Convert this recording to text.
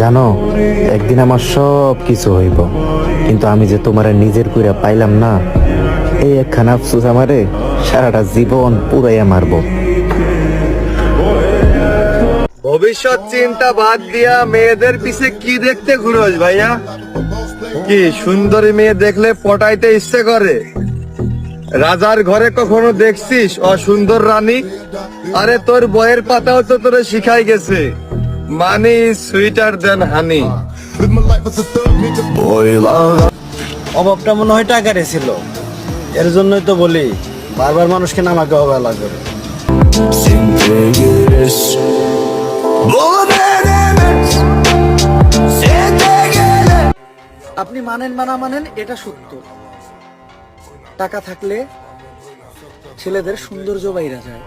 জানো, একদিন আমার সব কিছু হইব, কিন্তু আমি যে তোমারে নিজের কইরা পাইলাম না, এই একখানা আফসোস আমারে সারাটা জীবন পুরাইয়া মারবো। ভবিষ্যৎ চিন্তা বাদ দিয়া মেয়েদের পিছে কি দেখতে ঘুরোস ভাইয়া? কি সুন্দরী মেয়ে দেখলে পটাইতে ইচ্ছে করে? রাজার ঘরে কখনো দেখছিস অসুন্দর রানী? আরে তোর বইয়ের পাতাও তো তোরে শিখাই গেছে, মানি সুইটার দেন হানি। অভাবটা মনে হয় টাকারে ছিল, এর জন্যই তো বলি বারবার মানুষকে আমাকে অবহেলা করে। আপনি মানেন বা না মানেন এটা সত্য, টাকা থাকলে ছেলেদের সৌন্দর্য বাইরে যায়।